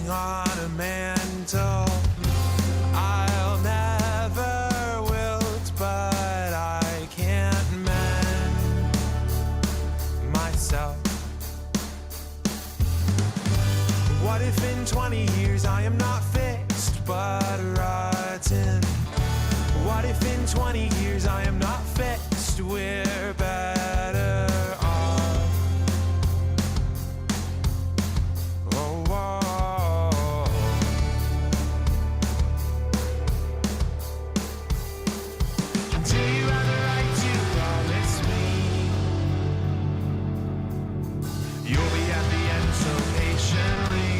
on a mantle. I'll never wilt, but I can't mend myself. What if in 20 years I am not fixed but rotten? What if in 20 years I am not fixed, we're better off? Oh, oh. Do you have the right to promise me you'll be at the end so patiently?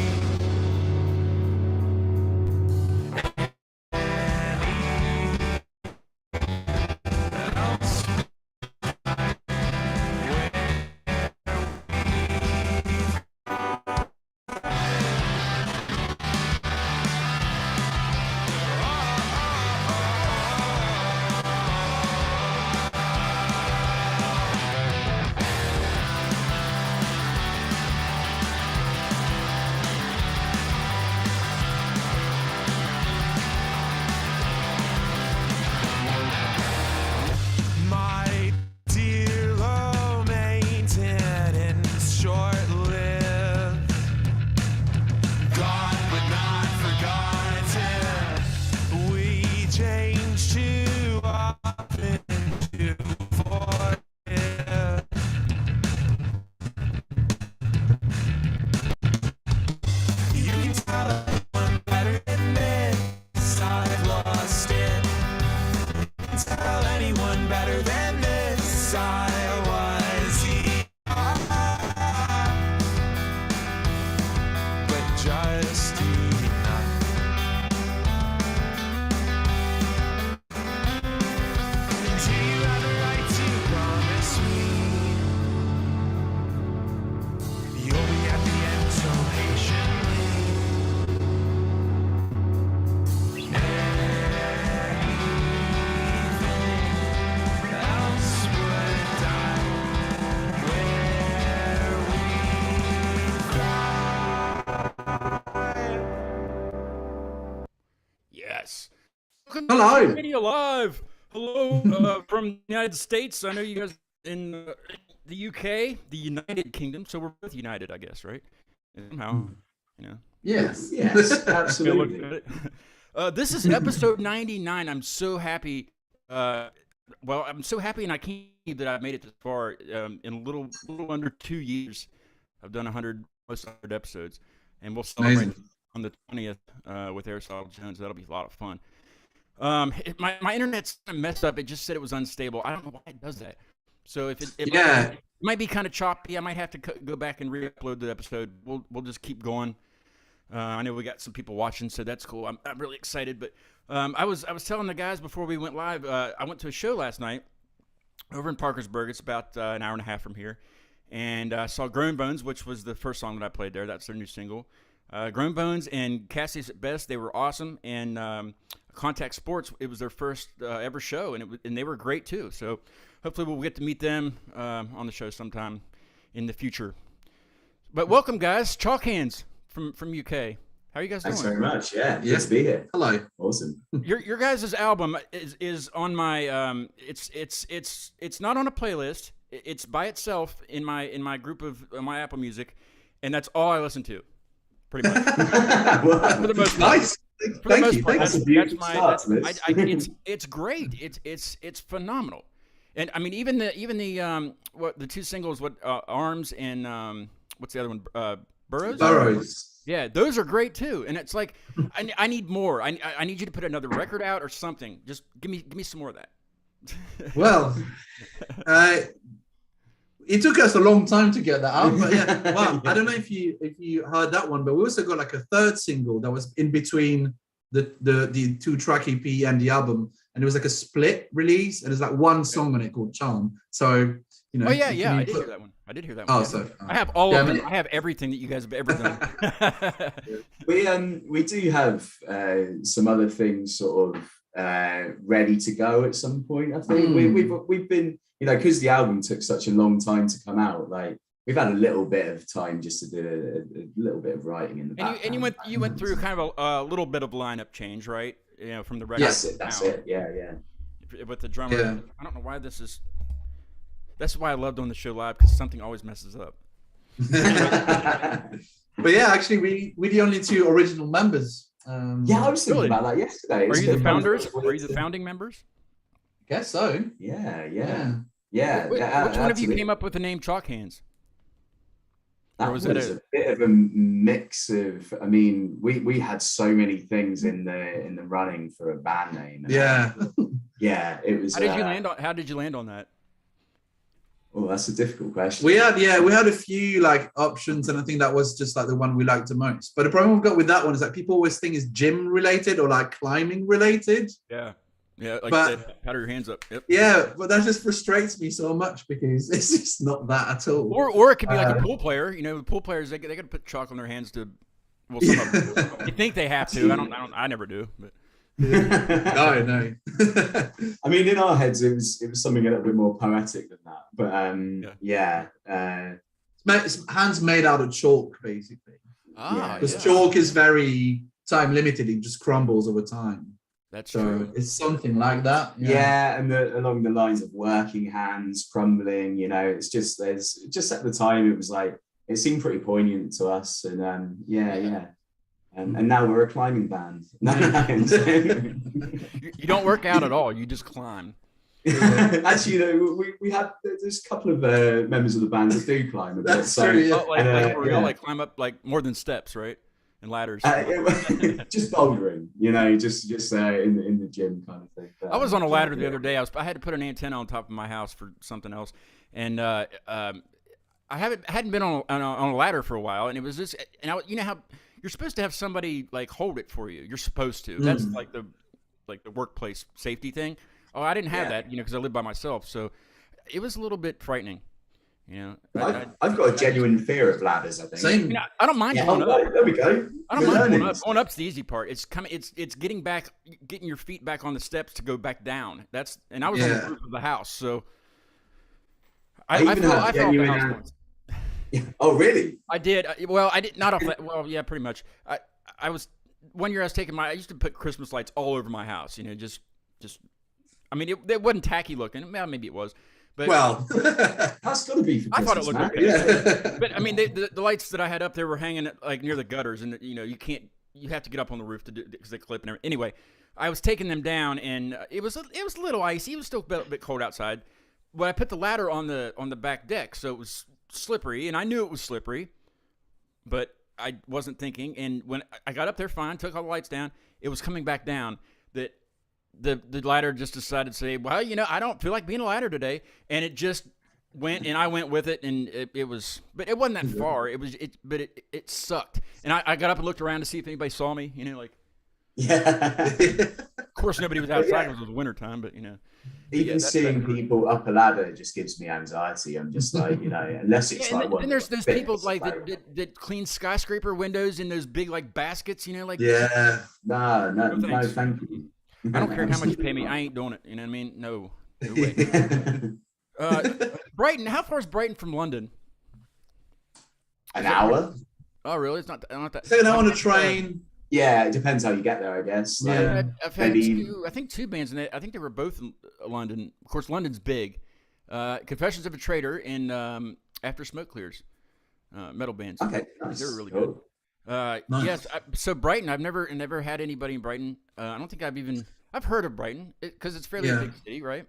My dear low maintenance, short-lived, gone but not forgotten. We change too often to forgive. You can tell anyone better than this, I've lost it. Tell anyone better than this, I was here, but just enough. Do you have the right to promise me you'll be at the end so patiently? Else would die where we cry. Yes. Hello. Radio Live. Hello from the United States. I know you guys in the UK, the United Kingdom. So we're both united, I guess, right? Somehow, you know. Yes, Yes, Good look absolutely. at it. This is episode 99. I'm so happy. Well, I'm so happy, and I can't believe that I've made it this far in a little under 2 years. I've done almost 100 episodes, and we'll celebrate Amazing. on the 20th with Aristotle Jones. That'll be a lot of fun. My internet's kind of messed up. It just said it was unstable. I don't know why it does that. So if it Yeah. might be kind of choppy. I might have to go back and re-upload the episode. We'll just keep going. I know we got some people watching, so that's cool. I'm really excited. But I was telling the guys before we went live. I went to a show last night over in Parkersburg. It's about an hour and a half from here, and I saw Grown Bones, which was the first song that I played there. That's their new single. Grown Bones and Cassie's at Best. They were awesome, and Contact Sports. It was their first ever show, and they were great too. So hopefully we'll get to meet them on the show sometime in the future. But welcome, guys. Chalk Hands from UK. How are you guys doing? Thanks very much. Yeah, Yes. good to be here. Hello. Awesome. Your guys' album is on my it's not on a playlist. It's by itself in my group of my Apple Music, and that's all I listen to, pretty much. For the most part. Nice. For the Thank most you. part, Thanks. That's a beautiful start to this. it's great. It's phenomenal, and I mean even the what the two singles, Arms and what's the other one, Burrows. Burrows. Yeah, those are great too. And it's like I need more. I need you to put another record out or something. Just give me some more of that. Well, it took us a long time to get that out, but yeah. Well, I don't know if you heard that one, but we also got like a third single that was in between the 2-track EP and the album, and it was like a split release, and there's like one song on it called Charm. So you know. Oh yeah, yeah, I did hear that one. I did hear that one. Oh, yeah. so I have all yeah, of I them. mean- I have everything that you guys have ever done. We do have some other things sort of ready to go at some point. I think we've been, you know, because the album took such a long time to come out. Like we've had a little bit of time just to do a little bit of writing in the background. And you went through kind of a little bit of lineup change, right? You know, from the record. That's it. Yeah. With the drummer. Yeah. I don't know why this is. That's why I love doing the show live, because something always messes up. But yeah, actually, we're the only two original members. Yeah, I was thinking about that yesterday. Are you the founders? Are you the founding members? Guess so. Yeah. Which one of you came up with the name Chalk Hands? That was a bit of a mix of. I mean, we had so many things in the running for a band name. Yeah. Yeah, it was. How did you land on that? Oh, that's a difficult question. We had a few like options, and I think that was just like the one we liked the most. But the problem we've got with that one is that people always think it's gym related or like climbing related. Yeah, like you said, how do your hands up? Yep. Yeah, but that just frustrates me so much because it's just not that at all. Or it could be like a pool player. You know, the pool players they got to put chalk on their hands to. Well, some of them you think they have to. I never do, but. No. I mean, in our heads, it was something a little bit more poetic than that. But it's hands made out of chalk, basically. Because chalk is very time limited; it just crumbles over time. That's true. So it's something like that. Yeah, and along the lines of working hands, crumbling. You know, it's just at the time it was like it seemed pretty poignant to us, and yeah. And now we're a climbing band. You don't work out at all. You just climb. Actually, you know, there's a couple of members of the band that do climb a bit. That's true. Yeah. Like climb up like more than steps, right? And ladders. Just bouldering, you know, just in the gym kind of thing. I was on a ladder the other day. I had to put an antenna on top of my house for something else, and I hadn't been on a ladder for a while, and it was just, and you know how. You're supposed to have somebody like hold it for you. You're supposed to. That's like the workplace safety thing. Oh, I didn't have that, you know, because I live by myself. So it was a little bit frightening. You know, I've got a genuine fear of ladders. I think. Same. You know, I don't mind going up. There we go. I don't mind going up. Going up's the easy part. It's getting your feet back on the steps to go back down. And I was on the roof of the house, so I fell off the house once. Oh, really? I did. Well, I did not off that. Well, yeah, pretty much. I was one year. I used to put Christmas lights all over my house. You know, just. I mean, it wasn't tacky looking. Well, maybe it was. But well, that's got to be for Christmas. I thought it looked okay. Yeah. But I mean, the lights that I had up there were hanging like near the gutters, and you know, you have to get up on the roof to do because they clip and everything. Anyway, I was taking them down, and it was a little icy. It was still a bit cold outside. But I put the ladder on the back deck, so it was slippery, and I knew it was slippery, but I wasn't thinking. And when I got up there, fine, took all the lights down, it was coming back down. That the ladder just decided to say, well, you know, I don't feel like being a ladder today, and it just went, and I went with it, and it was, but it wasn't that far. But it sucked, and I got up and looked around to see if anybody saw me. You know, like. Yeah. Of course, nobody was outside because it was winter time, but you know. Even seeing people up a ladder just gives me anxiety. I'm just like, you know, unless it's like one. And there's those people like that clean skyscraper windows in those big like baskets, you know, like. Yeah. No, thank you. I don't care how much you pay me. I ain't doing it. You know what I mean? No way. Brighton. How far is Brighton from London? An hour. Oh, really? It's not that. Taking out on a train. Yeah, it depends how you get there, I guess. Yeah. I've had two bands in it. I think they were both in London. Of course, London's big. Confessions of a Traitor and After Smoke Clears, metal bands. Okay, nice. They're really good. Nice. Yes. So Brighton, I've never had anybody in Brighton. I don't think I've heard of Brighton because it's fairly a big city, right?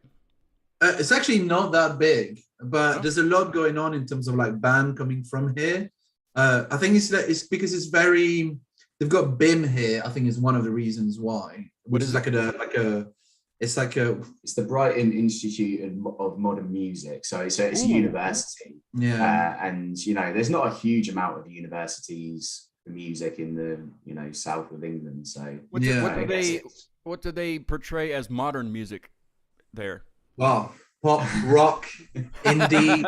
It's actually not that big, but there's a lot going on in terms of like band coming from here. I think it's because it's very. They've got BIM here. I think is one of the reasons why. Which is it's the Brighton Institute of Modern Music. So it's a university. Yeah. And you know, there's not a huge amount of universities for music in the south of England. So what do they portray as modern music there? Wow. Pop, rock, indie.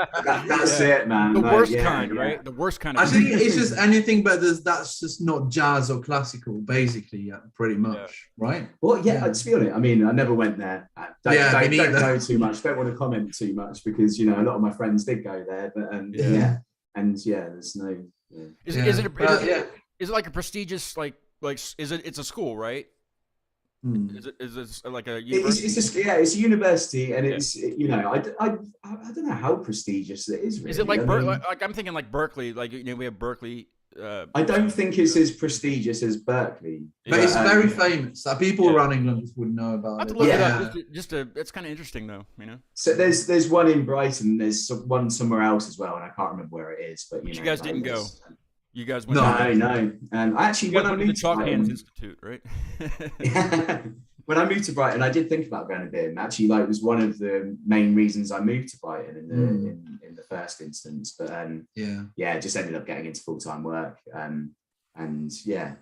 That's it, man. The worst kind, right? The worst kind of. I think it's just anything, but that's just not jazz or classical, basically, pretty much, right? Well, to be honest, I mean, I never went there. Don't know too much. Don't want to comment too much because a lot of my friends did go there, but yeah, there's no. Yeah. Is it yeah. is it like a prestigious it's a school, right? Hmm. Is it like a It's university? it's just it's a university, and Yeah. it's I don't know how prestigious it is. Really, Is it like I mean, like I'm thinking like Berkeley, like we have Berkeley. I don't think it's as prestigious as Berkeley, But it's very yeah. famous. People Yeah. around England just wouldn't know I about have to it. look it Yeah. up. It's kind of interesting though, you know. So there's one in Brighton. There's one somewhere else as well, and I can't remember where it is. But You know, guys like, didn't go. there's- You guys went. No. No. Actually, You guys when I went to the moved to Chalk Hands Brighton, Institute, right? when I moved to Brighton, I did think about going to BIM. Actually, like, it was one of the main reasons I moved to Brighton in the first instance. But yeah, just ended up getting into full-time work. And yeah,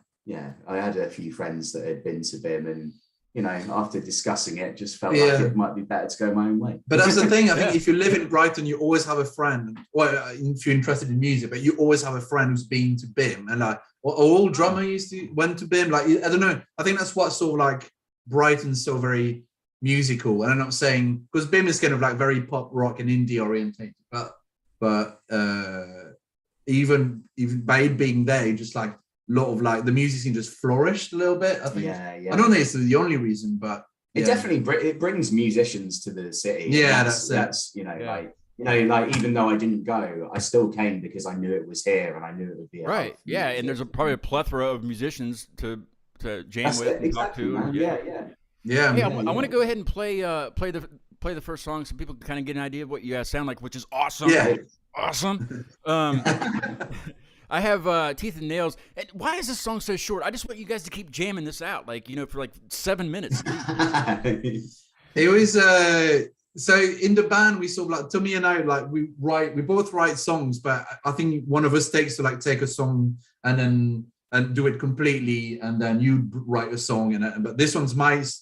I had a few friends that had been to BIM, and you know, after discussing it, just felt like it might be better to go my own way. But that's the thing. I think if you live in Brighton, you always have a friend. Well, if you're interested in music, but you always have a friend who's been to BIM, and like all drummers went to BIM. Like, I don't know. I think that's what sort of like Brighton's so very musical. And I'm not saying because BIM is kind of like very pop rock and indie orientated, but even by it being there, just like a lot of like the music scene just flourished a little bit. I think. Yeah. I don't think it's the only reason, but it definitely it brings musicians to the city. Yeah, that's like even though I didn't go, I still came because I knew it was here and I knew it would be Right. Yeah, and there's probably a plethora of musicians to jam with and talk to. Man. Yeah. Hey, I want to go ahead and play the first song so people can kind of get an idea of what you guys sound like, which is awesome. Yeah. Awesome. I have Teeth and Nails. And why is this song so short? I just want you guys to keep jamming this out, like, you know, for like 7 minutes. It was so in the band we sort of like Tommy and I like we both write songs, but I think one of us takes to like take a song and do it completely, and then you write a song but this one's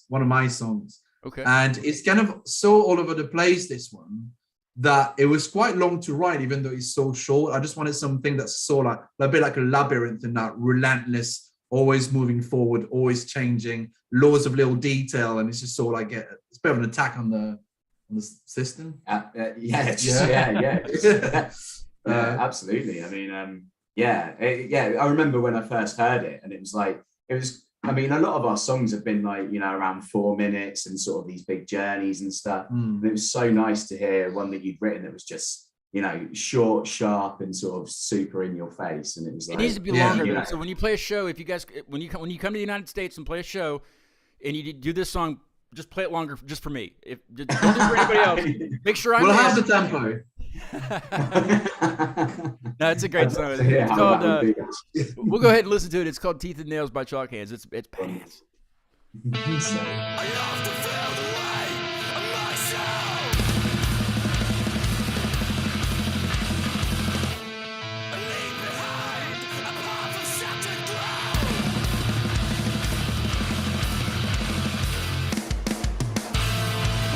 one of my songs. Okay. And it's kind of so all over the place, this one, that it was quite long to write, even though it's so short. I just wanted something that's so like a bit like a labyrinth, and that relentless, always moving forward, always changing, loads of little detail, and it's just so like it's a bit of an attack on the system. Yeah, absolutely. I mean, I remember when I first heard it, and it was. I mean, a lot of our songs have been like, you know, around 4 minutes and sort of these big journeys and stuff. And it was so nice to hear one that you'd written that was just, you know, short, sharp, and sort of super in your face. And it was like, it needs to be longer. You know. So when you play a show, if you guys when you come to the United States and play a show, and you do this song, just play it longer, just for me. Don't do it for anybody else. Make sure I'm. We'll have the tempo. No, it's a great song. It's called, we'll go ahead and listen to it. It's called Teeth and Nails by Chalk Hands. It's badass. I love to feel the weight of myself. Leave behind a path of shattered ground.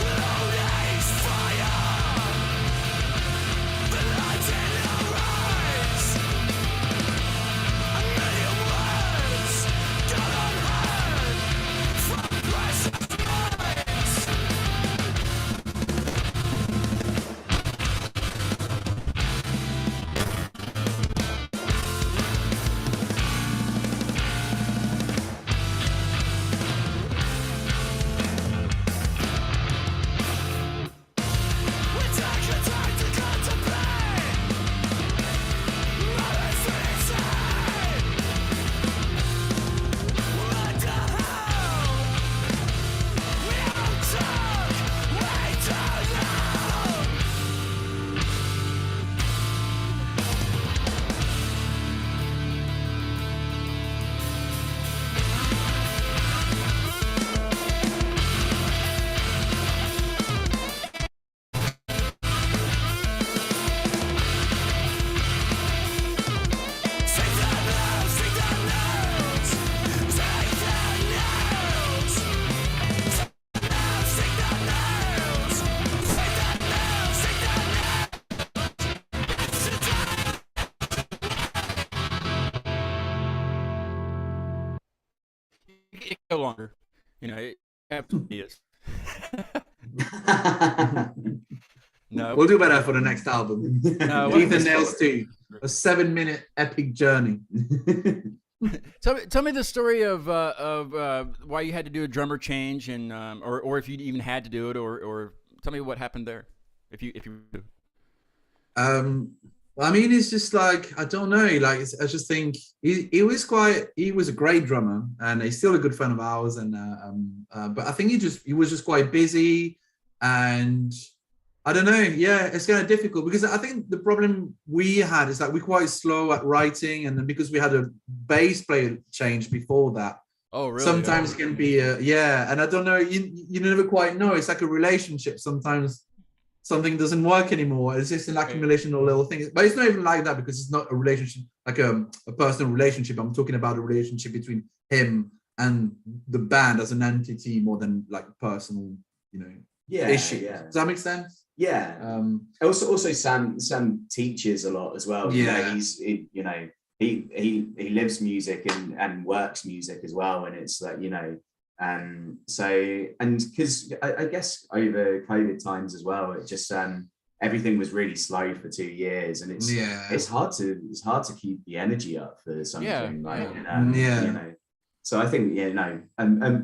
Old age fire. The light in our eyes. A million words gone unheard from precious minds. We take the time to contemplate. Moments inside. What the hell? We don't talk. We don't know. Take the news, take the news, take the news. Take the news, take the news, take the news, take the news. It can go longer. You know, it absolutely is. No, We'll do better for the next album. No, Teeth and Nails 2, a 7-minute epic journey. Tell me the story of why you had to do a drummer change, and or if you even had to do it, or tell me what happened there, if you do. I mean, it's just like, I don't know. Like, I just think he was a great drummer, and he's still a good friend of ours. And but I think he was just quite busy, and I don't know. Yeah, it's kind of difficult because I think the problem we had is that we're quite slow at writing, and then because we had a bass player change before that. Oh, really? Sometimes it can be and I don't know. You never quite know. It's like a relationship. Sometimes something doesn't work anymore. It's just an accumulation of little things. But it's not even like that because it's not a relationship, like a personal relationship. I'm talking about a relationship between him and the band as an entity more than like personal, issue. Yeah. Does that make sense? Yeah. Also, Sam teaches a lot as well. Yeah. He lives music and works music as well, and it's like because I guess over COVID times as well, it just everything was really slow for 2 years, and it's hard to keep the energy up for something So I think an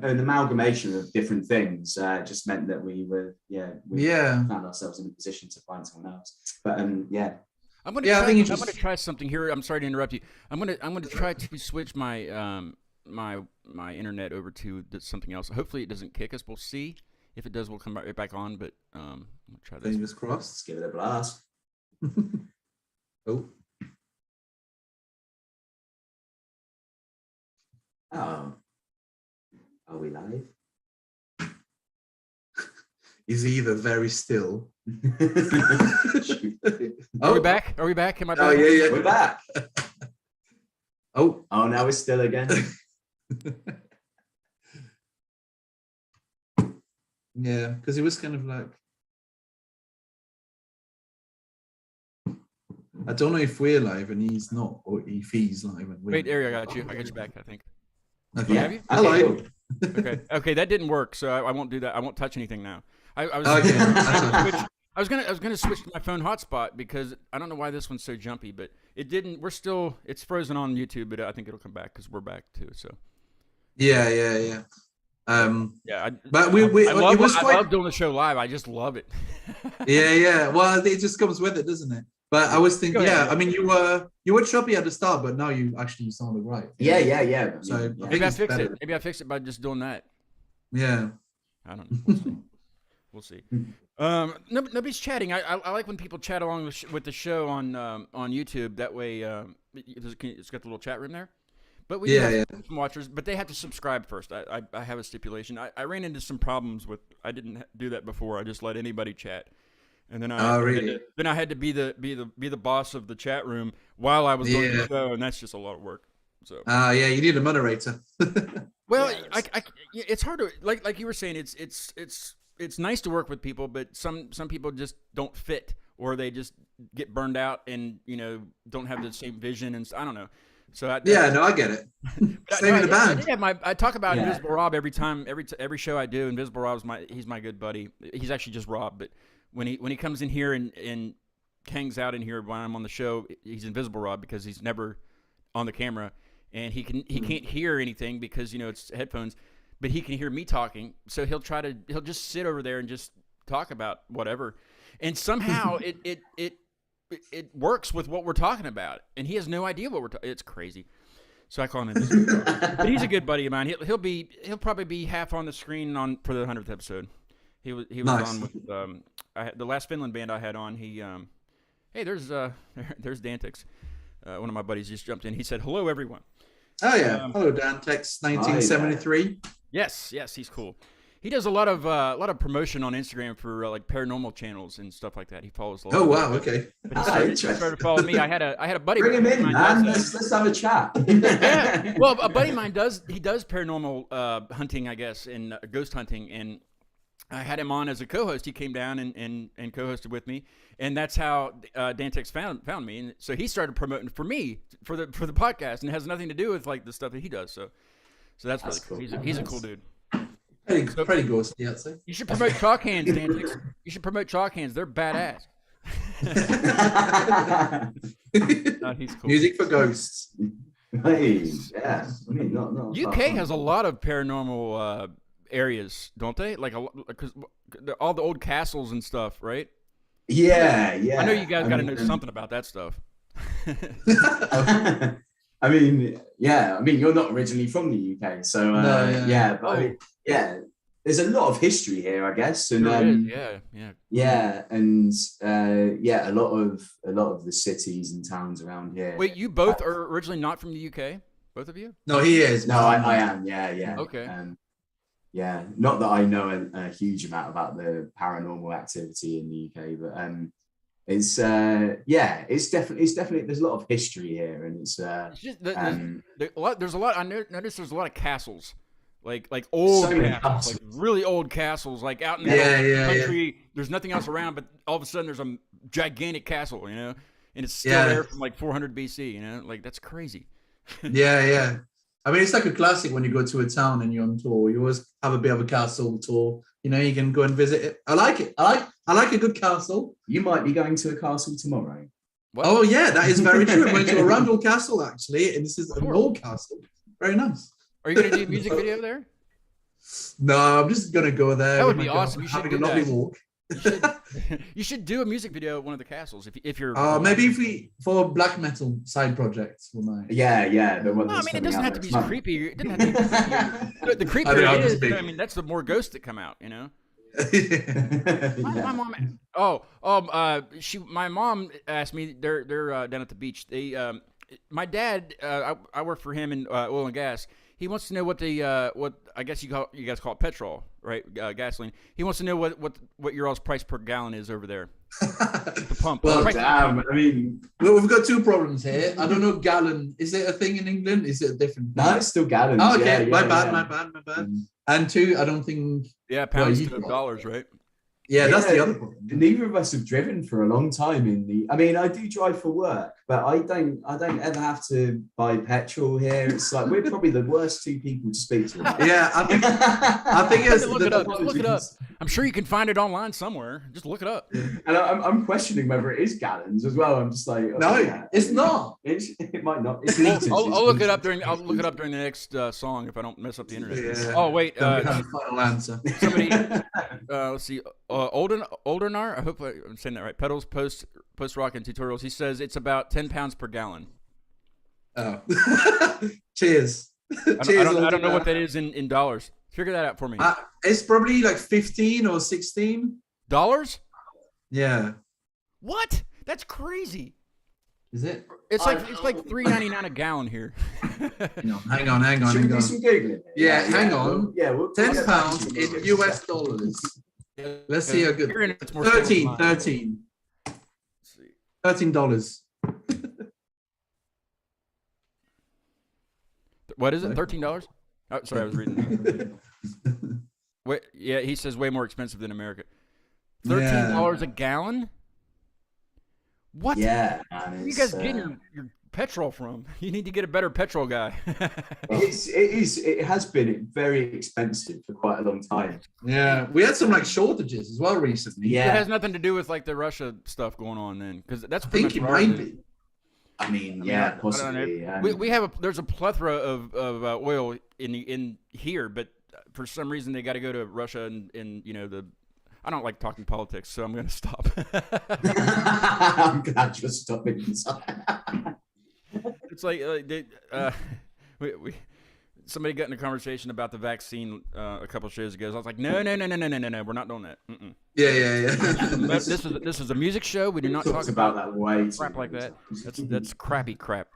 amalgamation of different things just meant that we found ourselves in a position to find someone else. But I'm gonna try something here. I'm sorry to interrupt you. I'm gonna try to switch my my internet over to something else. Hopefully it doesn't kick us. We'll see. If it does, we'll come right back on. But I'm gonna try this. Fingers crossed. Let's give it a blast. Oh, are we live? Is either very still. Are we back? Are we back? Am I back? Oh, yeah. We're back. Oh, now we're still again. Yeah, because it was kind of like, I don't know if we're live and he's not, or if he's live and we're. Wait, Ari, I got you back, I think. Okay. Yeah. Have you? Hello. Okay, that didn't work, so I won't do that. I won't touch anything now. I was Okay. I was gonna switch to my phone hotspot because I don't know why this one's so jumpy, but it didn't. It's frozen on YouTube, but I think it'll come back because we're back too. So. Yeah. But I love doing the show live. I just love it. Yeah. Well, it just comes with it, doesn't it? But I was thinking, I mean, you were choppy at the start, but now you actually sounded right. Yeah. So maybe I fix it. Maybe I fix it by just doing that. Yeah. I don't know. We'll see. Nobody's chatting. I like when people chat along with the show on YouTube. That way, it's got the little chat room there. But we have some watchers, but they have to subscribe first. I have a stipulation. I ran into some problems with. I didn't do that before. I just let anybody chat, and then I had to be the boss of the chat room while I was doing the show, and that's just a lot of work. So. You need a moderator. Well, it's hard to like you were saying. It's nice to work with people, but some people just don't fit, or they just get burned out and don't have the same vision, and I don't know. So I get it. Same in the band. I talk about Invisible Rob every time, every show I do. Invisible Rob's he's my good buddy. He's actually just Rob, but when he comes in here and hangs out in here when I'm on the show, he's Invisible Rob because he's never on the camera, and he can't hear anything because it's headphones, but he can hear me talking. So he'll just sit over there and just talk about whatever, and somehow it works with what we're talking about, and he has no idea what we're talking. It's crazy. So I call him Invisible Rob. But he's a good buddy of mine. He'll probably be half on the screen for the 100th episode. He was nice. On with the last Finland band I had on. He hey, there's Dantix. One of my buddies just jumped in. He said, "Hello, everyone." Oh yeah, hello Dantix, 1973. Yes, he's cool. He does a lot of promotion on Instagram for like paranormal channels and stuff like that. He follows. Oh wow, okay. He started to follow me. I had a buddy. Bring him in, man. Let's have a chat. Yeah. Well, a buddy of mine does paranormal hunting, I guess, and ghost hunting, and I had him on as a co-host. He came down and co-hosted with me, and that's how Dantex found me. And so he started promoting for me for the podcast, and it has nothing to do with like the stuff that he does. So that's really cool. He's a cool dude. Pretty ghostly, I'd say. You should promote Chalk Hands, Dantix. You should promote Chalk Hands. They're badass. He's cool. Music for ghosts. Hey, yeah. I mean, not UK has a lot of paranormal areas, don't they? Like because all the old castles and stuff, right? Yeah. I know you guys got to know something about that stuff. I mean, you're not originally from the UK, so there's a lot of history here, I guess, and and a lot of the cities and towns around here. Wait, you both are originally not from the UK, both of you? No, he is. No, I am. Yeah. Okay. Not that I know a huge amount about the paranormal activity in the UK, but it's definitely there's a lot of history here, and it's just, there's a lot. I noticed there's a lot of castles, like old castles, like really old castles, like out in the country. Yeah. There's nothing else around, but all of a sudden there's a gigantic castle, and it's still there from like 400 BC. Like that's crazy. Yeah. I mean, it's like a classic when you go to a town and you're on tour. You always have a bit of a castle tour. You can go and visit it. I like it. I like a good castle. You might be going to a castle tomorrow. What? Oh yeah, that is very true. I went to a Randall Castle actually, and this is an old castle. Very nice. Are you going to do a music video there? No, I'm just going to go there. That would be awesome. You should having a lovely walk. You should do a music video at one of the castles if you're. Maybe for black metal side projects, we might. Yeah. The one. No, I mean, it doesn't have to be creepy. It doesn't have to be. The creepier it is, I mean, that's the more ghosts that come out. My mom. My mom asked me. They're down at the beach. My dad. I work for him in oil and gas. He wants to know what I guess you guys call it petrol, right? Gasoline. He wants to know what your all's price per gallon is over there. The pump. Well, damn. I mean, we've got two problems here. I don't know gallon. Is it a thing in England? Is it a different? No, it's still gallons. Oh, okay. My bad. And two, I don't think. Yeah, pounds to dollars, right? Yeah, that's the other problem. Neither of us have driven for a long time I mean, I do drive for work, but I don't ever have to buy petrol here. It's like we're probably the worst two people to speak to about. Yeah, I think it's look it up. Look it up. I'm sure you can find it online somewhere. Just look it up. And I'm questioning whether it is gallons as well. I'm just like, no, it's not. It might not. It's I'll look it up during the next song if I don't mess up the internet. Yeah. Oh wait, final answer. Somebody, let's see. Oldenar, I hope I'm saying that right. Pedals post rock and tutorials. He says it's about 10 pounds per gallon. Oh, cheers. I don't know what that is in dollars. Figure that out for me. It's probably like 15 or 16 dollars. Yeah. What? That's crazy. Is it? It's like $3.99 a gallon here. No, hang on. Should we do some Googling? Yeah, hang on. We'll 10 pounds in US dollars. Let's see how good. $13. $13. What is it? $13? Oh, sorry, I was reading. Wait, yeah, he says way more expensive than America. $13 a gallon? What? Yeah, where you guys getting your petrol from? You need to get a better petrol guy. It has been very expensive for quite a long time. Yeah, we had some shortages as well recently. Yeah, it has nothing to do with the Russia stuff going on then, because that's. I think it might be. I mean, possibly. There's a plethora of oil in here, but for some reason they got to go to Russia and I don't like talking politics, so I'm going to stop. I'm glad you're stopping. It's like somebody got in a conversation about the vaccine a couple of shows ago. I was like, no, we're not doing that. Mm-mm. Yeah. This is a music show. We do not talk about that way crap like that. That's crappy crap.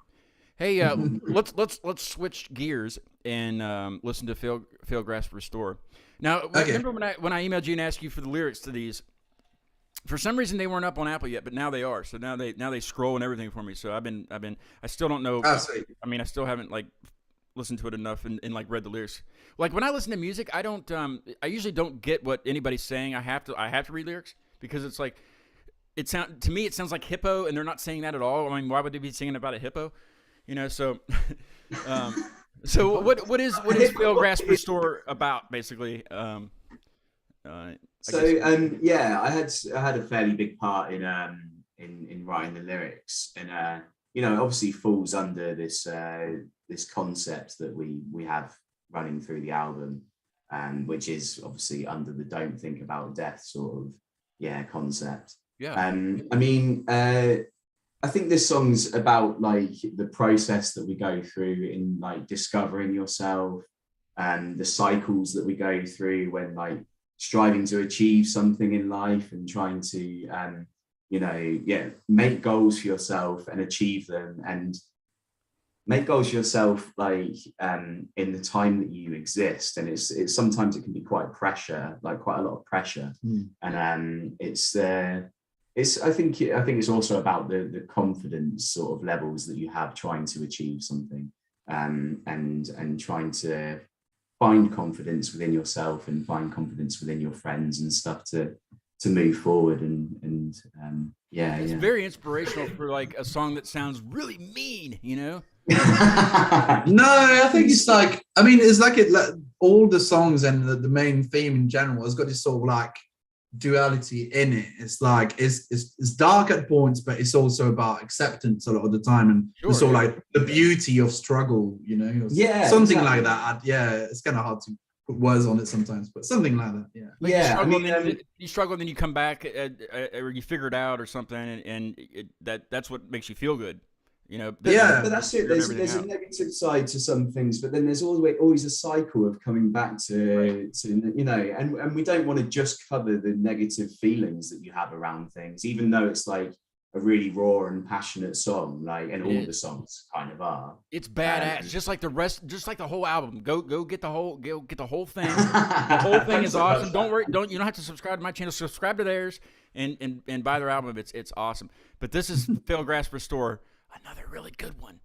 Hey, let's switch gears and listen to Fail Grasp Restore. Now, remember when I emailed you and asked you for the lyrics to these? For some reason they weren't up on Apple yet, but now they are. So now they scroll and everything for me. So I still don't know. Oh, sweet. I mean, I still haven't listened to it enough and read the lyrics. When I listen to music, I don't I usually don't get what anybody's saying. I have to read lyrics because it's like to me it sounds like hippo, and they're not saying that at all. I mean, why would they be singing about a hippo? So So what is Phil Grasper's store about basically? So yeah, I had a fairly big part in writing the lyrics, and you know, it obviously falls under this this concept that we have running through the album, which is obviously under the "don't think about death" sort of concept. Yeah. I mean, I think this song's about like the process that we go through in like discovering yourself, and the cycles that we go through when like striving to achieve something in life and trying to make goals for yourself and achieve them, and make goals for yourself like in the time that you exist. And it's sometimes it can be quite a lot of pressure. And I think it's also about the confidence sort of levels that you have trying to achieve something, and trying to find confidence within yourself and find confidence within your friends and stuff to move forward. And it's very inspirational for like a song that sounds really mean, you know. No, I think it's like, I mean, it's like all the songs and the main theme in general has got this sort of like duality in it. It's like it's dark at points, but it's also about acceptance a lot of the time, and it's sort of like the beauty of struggle, you know. Something exactly. Like that. It's kind of hard to put words on it sometimes, but something like that. Like you struggle, and then you come back, or you figure it out or something, and that's what makes you feel good. You know, but that's it. There's a negative side to some things, but then there's always a cycle of coming back to you know, and we don't want to just cover the negative feelings that you have around things, even though it's like a really raw and passionate song, like, and all the songs kind of are. It's badass, just like the whole album. Go get the whole thing. The whole thing is awesome. Don't worry, you don't have to subscribe to my channel. Subscribe to theirs and buy their album. It's awesome. But this is Phil Grasper's Store. Another really good one.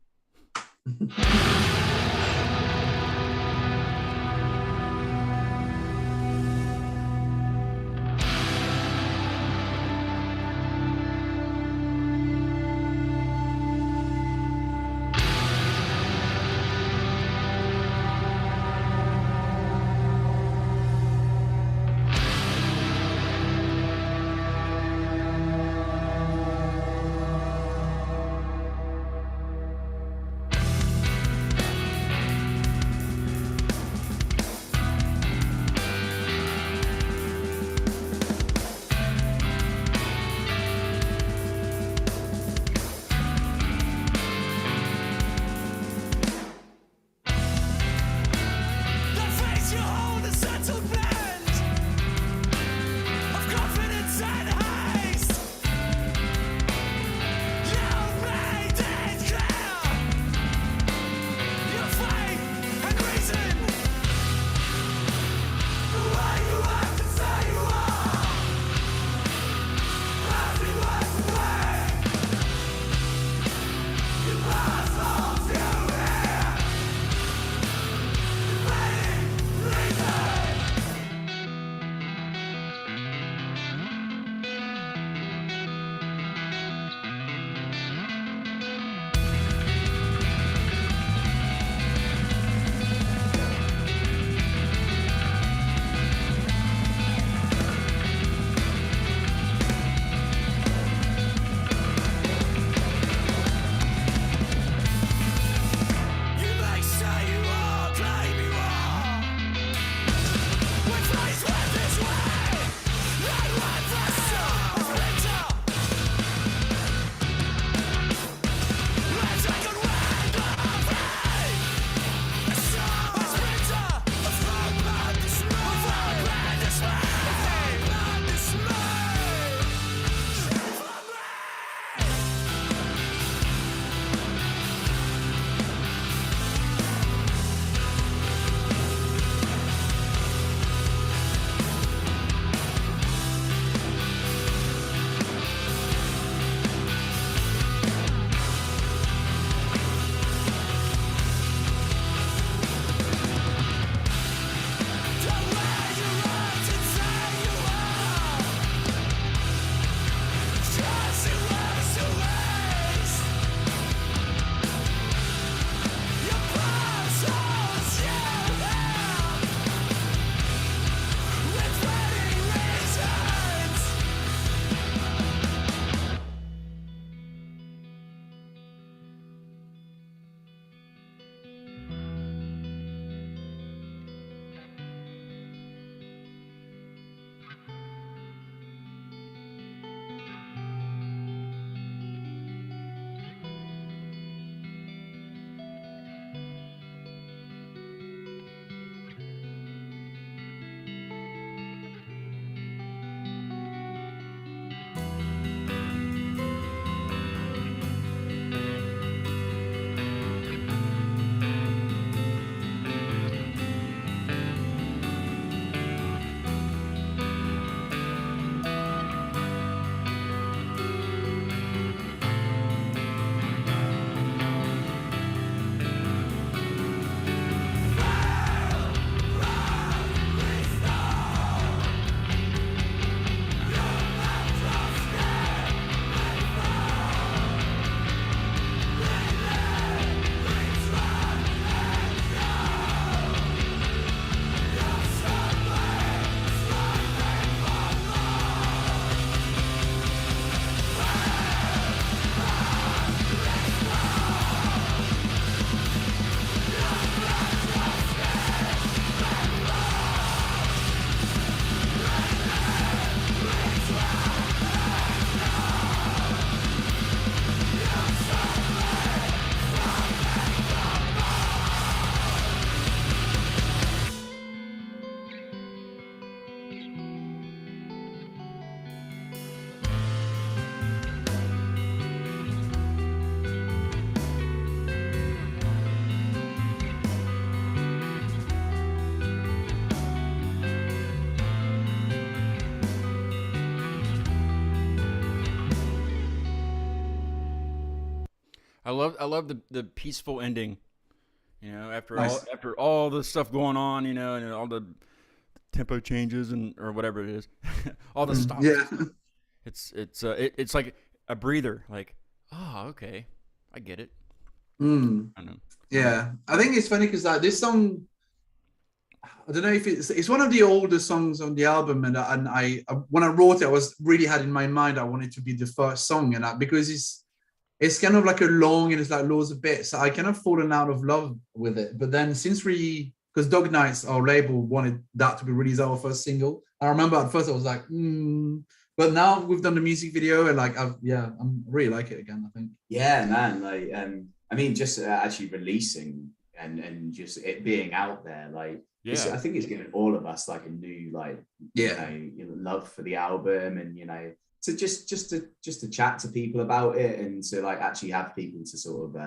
I love the peaceful ending. You know, Nice. after all the stuff going on, you know, and all the tempo changes and or whatever it is, all the stops. Yeah. It's like a breather. Like, oh, okay, I get it. Mm. I don't know. Yeah. I think it's funny because like this song, I don't know if it's one of the older songs on the album, and I when I wrote it, I was really had in my mind I wanted to be the first song, and because it's kind of like a long and it's like loads of bits. I kind of fallen out of love with it. But then since because Dog Nights, our label, wanted that to be released our first single. I remember at first I was like, but now we've done the music video and like, I really like it again, I think. Yeah, man. Like, I mean, just actually releasing and just it being out there, like, I think it's given all of us like a new, like, you know, love for the album, and you know, to just to chat to people about it, and to like actually have people to sort of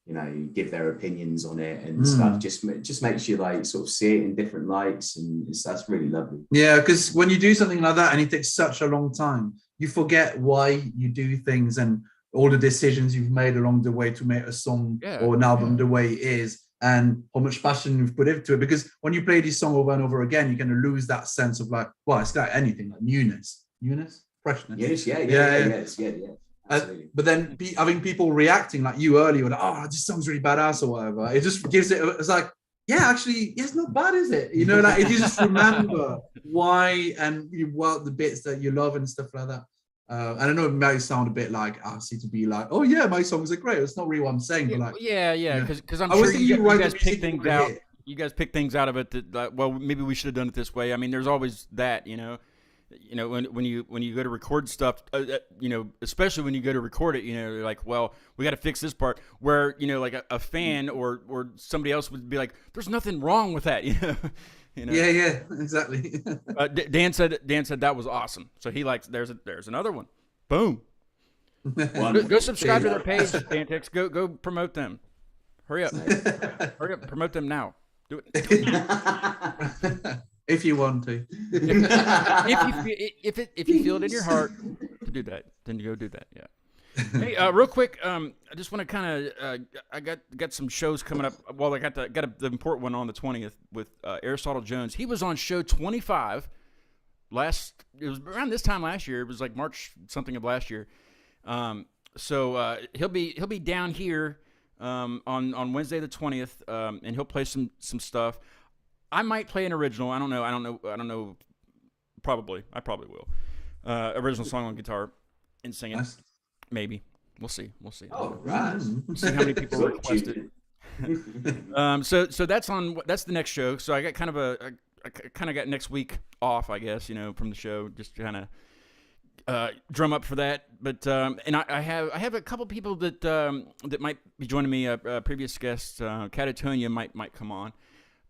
you know, give their opinions on it and stuff. Just makes you like sort of see it in different lights, and that's really lovely. Yeah, because when you do something like that and it takes such a long time, you forget why you do things and all the decisions you've made along the way to make a song or an album the way it is, and how much passion you've put into it. Because when you play this song over and over again, you're going to lose that sense of like, well, it's like anything, like newness, freshness. Yes, yeah. But then having people reacting like you earlier, like, oh, this song's really badass or whatever, it just gives it's like, yeah, actually, it's not bad, is it? You know, like if you just remember why and the bits that you love and stuff like that. And I know it might sound a bit like arsey to be like, oh yeah, my songs are great. It's not really what I'm saying, but like, because I'm sure you guys pick things out. You guys pick things out of it that, like, well, maybe we should have done it this way. I mean, there's always that, you know. You know, when you go to record stuff, you know, especially when you go to record it, you know, you're like, well, we got to fix this part. Where, you know, like a fan or somebody else would be like, there's nothing wrong with that, you know. You know? Yeah, exactly. Dan said that was awesome. So he likes. There's another one. Boom. Go subscribe to their page, Dantix. Go promote them. Hurry up. Promote them now. Do it. If you want to. if you feel it in your heart to do that, then you go do that. Yeah. Hey, real quick, I just want to kind of I got some shows coming up. Well, I got the important one on the 20th with Aristotle Jones. He was on show 25 it was around this time last year. It was like March something of last year. So he'll be down here on Wednesday the 20th, and he'll play some stuff. I might play an original. I don't know. Probably. I probably will. Original song on guitar and sing it. Nice. Maybe. We'll see. Oh, right. See how many people request it. So that's the next show. So I got kind of I kind of got next week off, I guess, you know, from the show, just to kind of drum up for that. But and I have a couple people that might be joining me. Previous guests, Catatonia might come on.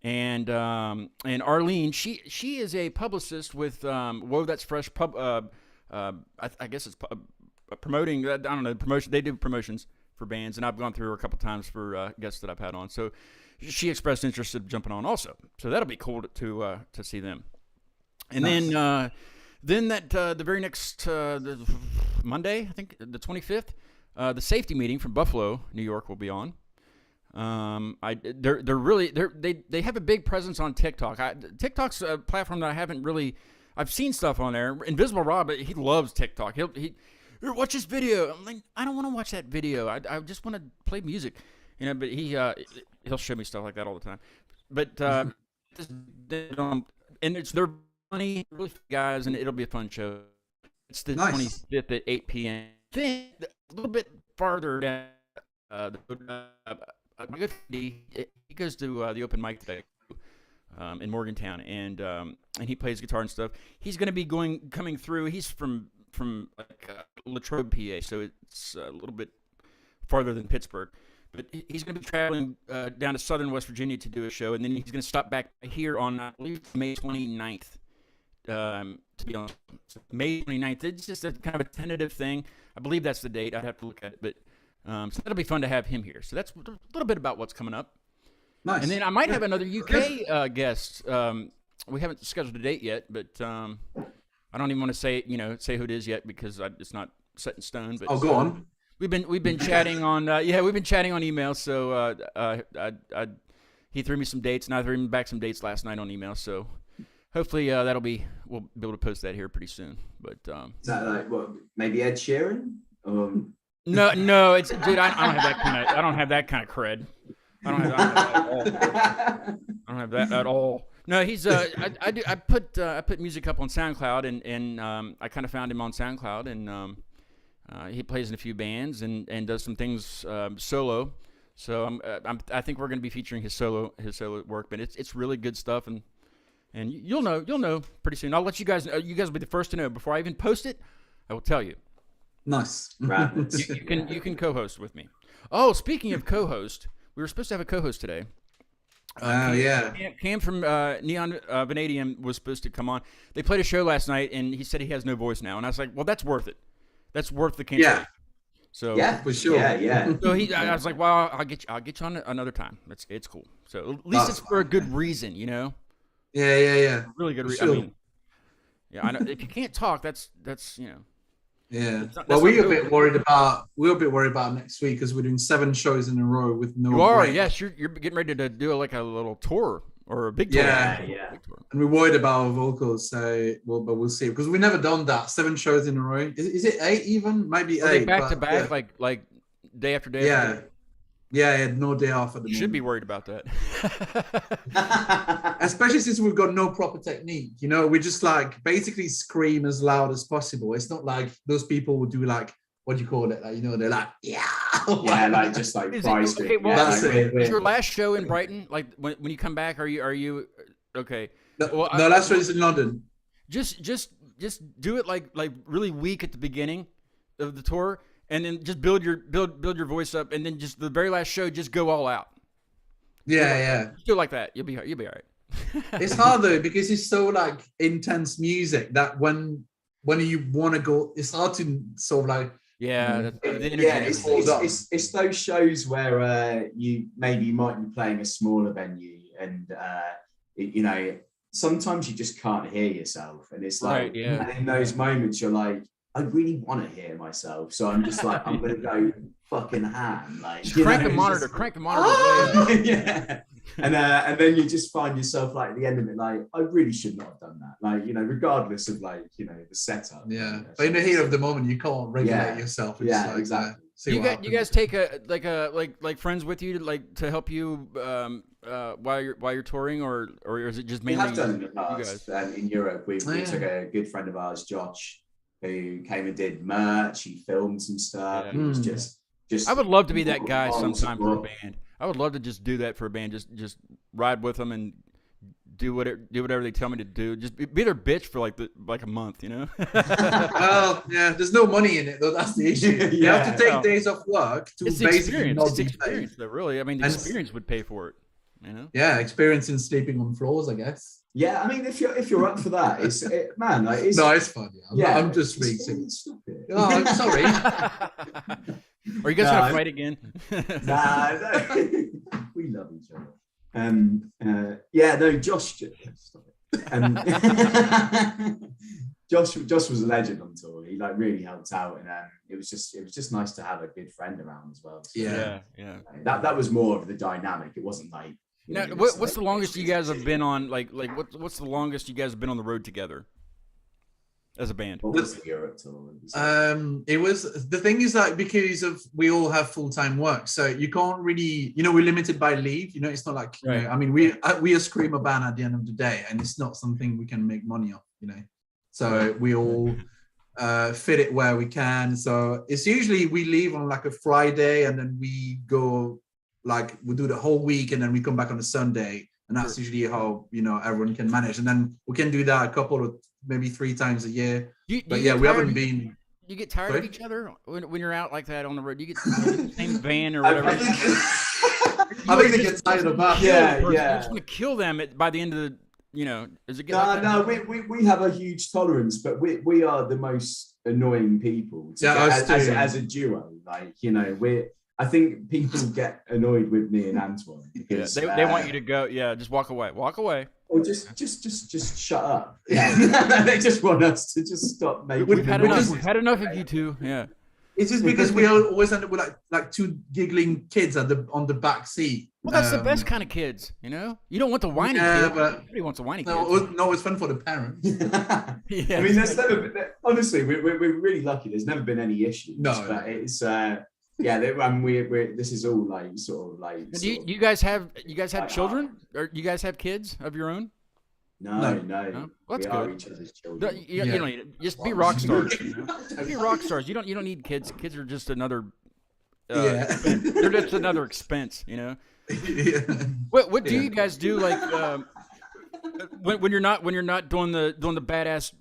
And Arlene, she is a publicist with Whoa That's Fresh I guess it's promoting. I don't know, promotion. They do promotions for bands, and I've gone through her a couple times for guests that I've had on. So she expressed interest in jumping on also. So that'll be cool to see them. And nice. Then the very next Monday, I think the 25th, the safety meeting from Buffalo, New York, will be on. They have a big presence on TikTok. TikTok's a platform that I haven't really. I've seen stuff on there. Invisible Rob, he loves TikTok. He watch this video. I'm like, I don't want to watch that video. I just want to play music, you know. But he'll show me stuff like that all the time. But and they're funny, really guys, and it'll be a fun show. It's the 25th at 8 p.m. Then a little bit farther down. My good friend, he goes to the open mic today in Morgantown, and he plays guitar and stuff. He's going to be coming through. He's from like Latrobe, PA, so it's a little bit farther than Pittsburgh. But he's going to be traveling down to southern West Virginia to do a show, and then he's going to stop back here on, I believe, May 29th to be on. So May 29th. It's just a kind of a tentative thing. I believe that's the date. I'd have to look at it, but. So that'll be fun to have him here. So that's a little bit about what's coming up. Nice. And then I might have another UK guest. We haven't scheduled a date yet, but I don't even want to say who it is yet because it's not set in stone. But go on. We've been chatting on we've been chatting on email. So he threw me some dates, and I threw him back some dates last night on email. So hopefully we'll be able to post that here pretty soon. But is that like what? Maybe Ed Sheeran? No, it's dude. I don't have that kind of cred. I don't have that at all. No, he's I put music up on SoundCloud, and I kind of found him on SoundCloud, and he plays in a few bands and does some things solo. So I think we're going to be featuring his solo work, but it's really good stuff, and you'll know pretty soon. I'll let you guys know. You guys will be the first to know before I even post it. I will tell you. Nice. You can co-host with me. Oh, speaking of co-host, we were supposed to have a co-host today. Cam from Neon Vanadium was supposed to come on. They played a show last night, and he said he has no voice now. And I was like, well, that's worth it. That's worth the cancellation. Yeah. So yeah, for sure. Yeah. So I was like, well, I'll get you on another time. It's cool. So at least it's for a good reason, you know. Yeah. Really good reason. Sure. I mean, I know if you can't talk, that's you know. Yeah. Well, we're a bit worried about next week because we're doing 7 shows in a row with no. You are, break. yes. You're getting ready to do like a little tour or a big tour. Yeah. And we're worried about our vocals, but we'll see because we've never done that. 7 shows in a row. Is it 8 even? Maybe 8. Back to back, like day after day. Yeah. After day. Yeah, no day off at the moment. You should be worried about that. Especially since we've got no proper technique. You know, we just like basically scream as loud as possible. It's not like those people would do like, what do you call it? Like, you know, they're like, yeah, like just like price. Okay, well, that's it. Is your last show in Brighton? Like when you come back, are you okay? No, last show is in London. Just do it like really weak at the beginning of the tour. And then just build your voice up, and then just the very last show, just go all out. Yeah. Just do it like that. You'll be all right. It's hard though because it's so like intense music that when you want to go, it's hard to sort of like. Yeah, it's those shows where you might be playing a smaller venue, and you know sometimes you just can't hear yourself, and it's like right, yeah. And in those moments you're like, I really want to hear myself, so I'm just like, I'm gonna go fucking ham, like crank the monitor. Yeah, and then you just find yourself like at the end of it, like I really should not have done that, like you know, regardless of like you know the setup. Yeah, but in the heat of the moment, you can't regulate yourself. It's like, exactly. You guys take like friends with you to help you while you're touring, or is it just mainly? We have done in the past. You guys? In Europe, we took a good friend of ours, Josh, who came and did merch. He filmed some stuff. It was just. I would love to be that guy sometime for a band. I would love to just do that for a band. Just ride with them and do whatever they tell me to do. Just be their bitch for like a month, you know. Well, yeah. There's no money in it though. That's the issue. You have to take days off work to basically not be paid. Though, really. I mean, the experience would pay for it. You know. Yeah, experience in sleeping on floors, I guess. Yeah, I mean, if you're up for that, it's fun. Yeah, I'm just being silly. Stop it. Oh, I'm sorry. Are you guys gonna fight again? Nah, we love each other. Josh. Stop it. Josh was a legend on tour. He like really helped out, and it was just nice to have a good friend around as well. So, yeah. That was more of the dynamic. It wasn't like. Now, what's the longest you guys have been on? What's the longest you guys have been on the road together as a band? What was the Europe tour? It was the thing is that because we all have full-time work, so you can't really, you know, we're limited by leave. You know, it's not like you know, I mean, we are a screamer band at the end of the day, and it's not something we can make money off. You know, so we all fit it where we can. So it's usually we leave on like a Friday, and then we go. Like we do the whole week and then we come back on a Sunday, and that's usually how, you know, everyone can manage. And then we can do that a couple of maybe 3 times a year. We haven't been. You get tired of each other when you're out like that on the road. You get the same van or whatever. I think they get tired of that. Yeah. You just want to kill them by the end of the. You know, does it get we have a huge tolerance, but we are the most annoying people as a duo. Like, you know, I think people get annoyed with me and Antoine because they want you to go. Yeah, just walk away. Or just shut up. Yeah, they just want us to just stop making. We've had enough of you two. Yeah. It's just because we always end up with like two giggling kids on the back seat. Well, that's the best kind of kids, you know. You don't want the whiny kid. But Nobody wants a whiny kid. no, it's fun for the parents. Yeah. I mean, there's never been, honestly, we're really lucky. There's never been any issues. No. But it's we're this is all like sort of like. Do you guys have children, or you guys have kids of your own? No. Well, that's we are good. each other's children. You don't need it. Just be rock stars. You know? Be rock stars. You don't need kids. Kids are just another. They're just another expense. You know. Yeah. What do you guys do like when you're not doing the badass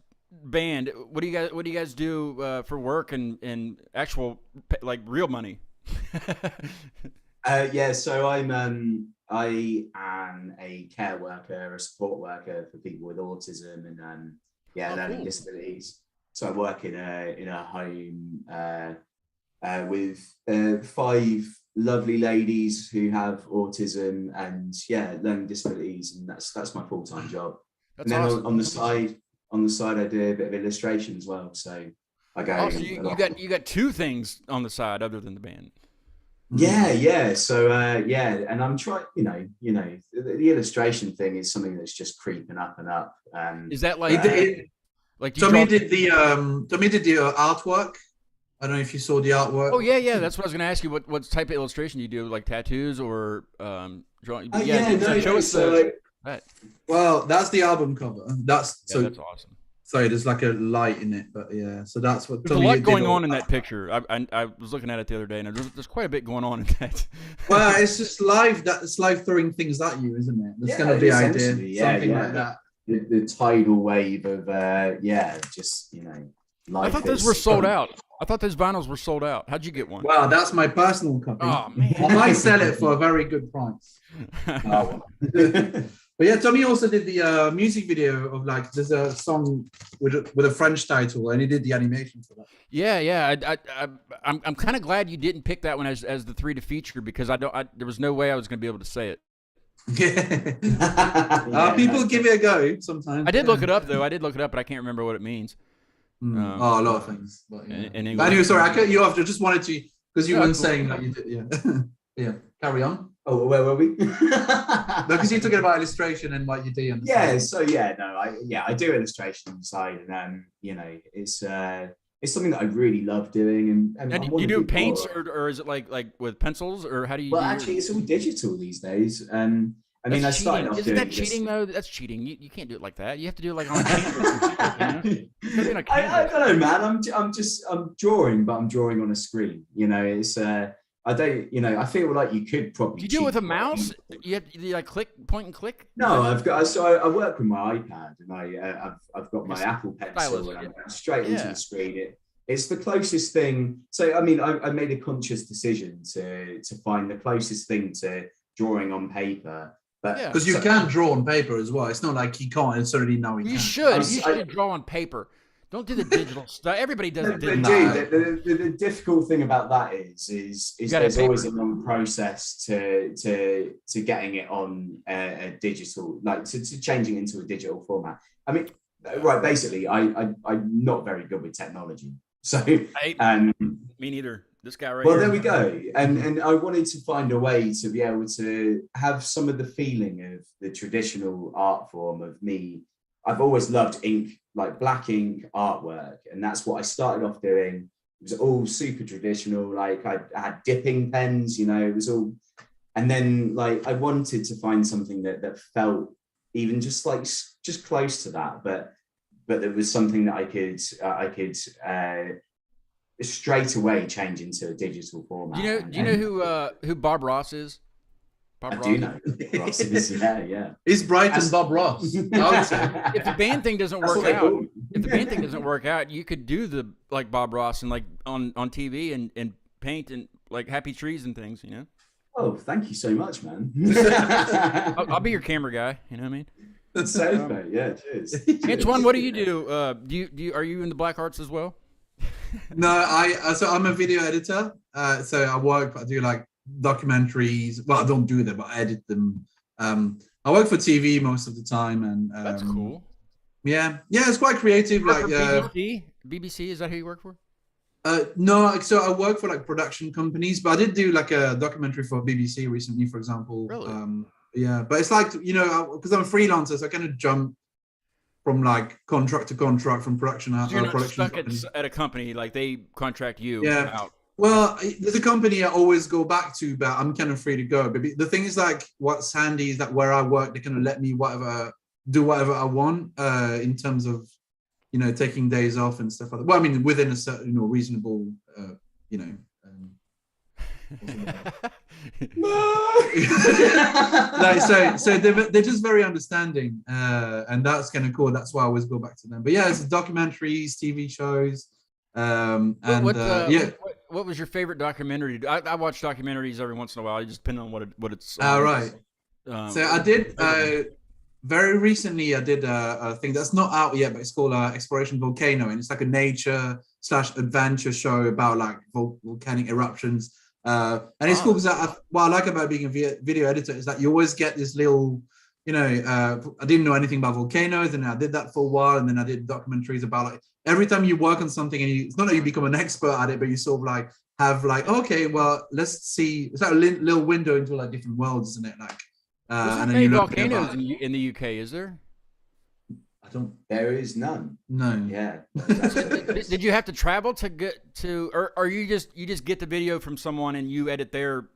band? What do you guys do for work and actual like real money? So I am a care worker, a support worker for people with autism and learning disabilities. So I work in a home with 5 lovely ladies who have autism and learning disabilities, and that's my full-time job. That's and then awesome. on the side I do a bit of illustration as well. So I go. Oh, so you got 2 things on the side other than the band. Yeah. So and I'm trying. The illustration thing is something that's just creeping up and up. Is that like Tommy did the artwork? I don't know if you saw the artwork. Oh yeah. That's what I was going to ask you. What type of illustration do you do? Like tattoos or drawing? Show us that. Well, that's the album cover. That's awesome. Sorry, there's like a light in it, but yeah. So that's what. There's a lot going on in that picture. I was looking at it the other day, and there's quite a bit going on in that. Well, it's just live. It's live throwing things at you, isn't it? That's kind of the idea. Something like that. The tidal wave of just life. I thought those were sold out. I thought those vinyls were sold out. How'd you get one? Well, that's my personal copy. Oh man, I might sell it for a very good price. But yeah, Tommy also did the music video of there's a song with a French title, and he did the animation for that. Yeah. I'm kind of glad you didn't pick that one as the 3 to feature, because there was no way I was going to be able to say it. People give it a go sometimes. I did look it up though. But I can't remember what it means. A lot of things. But, yeah. In English. But anyway, sorry, just wanted to, because you weren't saying that you did. Yeah. Yeah. Carry on. Oh, where were we? No, because you're talking about illustration and what you do. I do illustration on the side, and it's something that I really love doing. And do you do paints or is it like with pencils, or how do you? Well, actually, it's all digital these days. I mean, I started off Isn't doing that cheating though? That's cheating. You can't do it like that. You have to do it like on a canvas. I don't know, man. I'm drawing, but I'm drawing on a screen. It's I don't. I feel like you could probably. Do you do it with a mouse? You like point and click? No, I've got. So I work with my iPad, and I've got my Apple Pencil, and I'm going straight into the screen. It's the closest thing. So I mean, I made a conscious decision to find the closest thing to drawing on paper. Because you can draw on paper as well. It's not like you can't. It's already now you can. You should draw on paper. Don't do the digital stuff. Everybody does it. The difficult thing about that is there's always a long process to getting it on a digital, like to changing into a digital format. I mean, basically, I'm not very good with technology. So me neither. This guy right here. Well, there we go. And I wanted to find a way to be able to have some of the feeling of the traditional art form of me. I've always loved ink, like black ink artwork. And that's what I started off doing. It was all super traditional. Like I had dipping pens, it was all. And then I wanted to find something that felt even just close to that. But there was something that I could straight away change into a digital format. Do you know who Bob Ross is? I do know. Ross is, yeah. Is Brighton Bob Ross? If the band thing doesn't work out, you could do the Bob Ross and on TV and paint and happy trees and things, Oh, thank you so much, man. I'll be your camera guy. You know what I mean? That's safe, mate. Yeah, cheers. Antoine, what do you do? Are you in the black arts as well? No, so I'm a video editor. So I do documentaries. Well, I don't do them, but I edit them. I work for TV most of the time, and that's cool. Yeah, it's quite creative. BBC, is that who you work for? No, so I work for like production companies, but I did do like a documentary for BBC recently, for example. Really? Yeah, but it's like, because I'm a freelancer, so I kind of jump from like contract to contract from production So you're not production stuck company. at a company, like they contract you Yeah. out. Well, there's a company I always go back to, but I'm kind of free to go. But the thing is, like, what's handy is that where I work, they kind of let me do whatever I want in terms of, taking days off and stuff like that. Well, I mean, within a certain, reasonable, you know, like, so they're just very understanding, and that's kind of cool. That's why I always go back to them. But yeah, it's documentaries, TV shows, and yeah. What was your favorite documentary? I watch documentaries every once in a while. It just depends on what it's. Right. So I did very recently. I did a thing that's not out yet, but it's called Exploration Volcano, and it's like a nature/adventure show about like volcanic eruptions. And it's cool because what I like about being a video editor is that you always get this little, I didn't know anything about volcanoes, and I did that for a while, and then I did documentaries about like every time you work on something, and it's not that you become an expert at it, but you sort of like have like, okay, well, let's see. It's like a little window into like different worlds, isn't it? Like, and then many volcanoes in the UK, is there? There is none. No. Yeah. Did you have to travel to get to, or you just get the video from someone and you edit their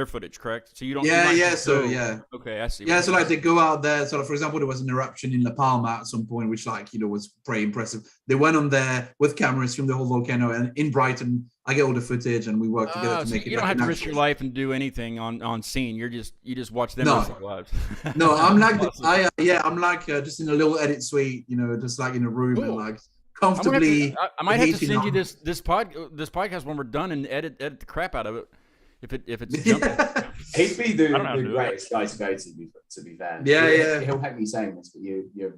footage, correct? So you don't. Yeah. So yeah. Okay, I see. Yeah, so like they go out there. So like, for example, there was an eruption in La Palma at some point, which like was pretty impressive. They went on there with cameras from the whole volcano, and in Brighton, I get all the footage, and we work together to make it. You don't have to risk your life and do anything on scene. You just watch them lives. No, I'm like I'm like just in a little edit suite, just like in a room and like comfortably. I might have to send you this podcast when we're done and edit the crap out of it. If it's jumping. He'd be the greatest guy to go to be fair. Yeah. He'll hate me saying this, but you're a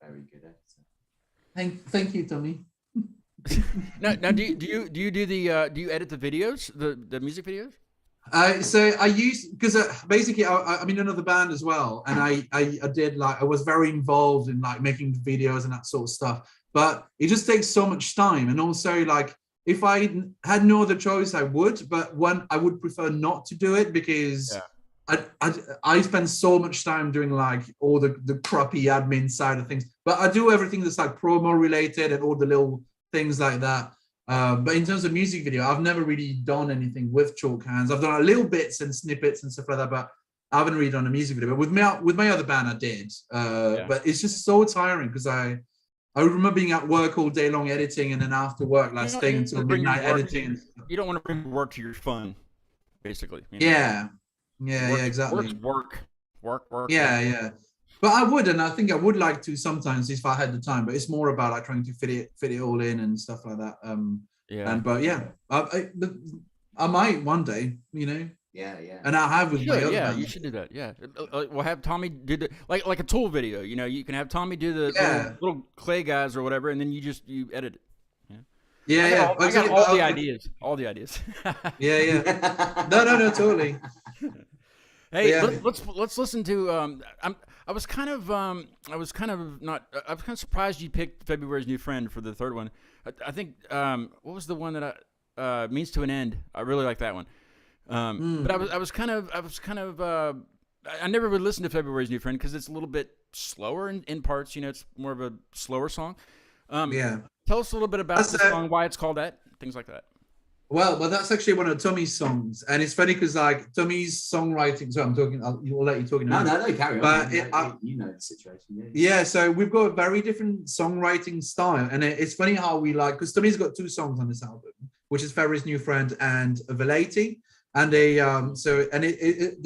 very good editor. Thank you, Tommy. Now, do you edit the videos, the music videos? So I use, because basically I'm in another band as well, and I did like, I was very involved in like making videos and that sort of stuff, but it just takes so much time, and also like if I had no other choice, I would, but I would prefer not to do it because I spend so much time doing like all the crappy admin side of things, but I do everything that's like promo related and all the little things like that. But in terms of music video, I've never really done anything with chalk hands. I've done a little bits and snippets and stuff like that, but I haven't really done a music video. But with my other band, I did. But it's just so tiring because I remember being at work all day long editing, and then after work, like staying until midnight editing. You don't want to bring work to your fun, basically. Yeah, exactly. Work. Yeah. But I would, and I think I would like to sometimes if I had the time. But it's more about like trying to fit it all in and stuff like that. I might one day, Yeah. And I have with my other band. You should do that. Yeah, we'll have Tommy do the like a Tool video. You can have Tommy do the little clay guys or whatever, and then you edit it. Yeah. I got all the ideas. All the ideas. Yeah. No, totally. Hey, let's listen to. I was kind of surprised you picked February's New Friend for the third one. I think what was the one that Means to an End? I really like that one. But I was kind of I never would listen to February's New Friend because it's a little bit slower in parts. It's more of a slower song. Tell us a little bit about the song, why it's called that, things like that. Well, that's actually one of Tommy's songs, and it's funny because like Tommy's songwriting. So I'm talking. I'll let you talk. No, carry on. But you know the situation. Yeah. So we've got a very different songwriting style, and it's funny how we like, because Tommy's got two songs on this album, which is February's New Friend and Velati. And they're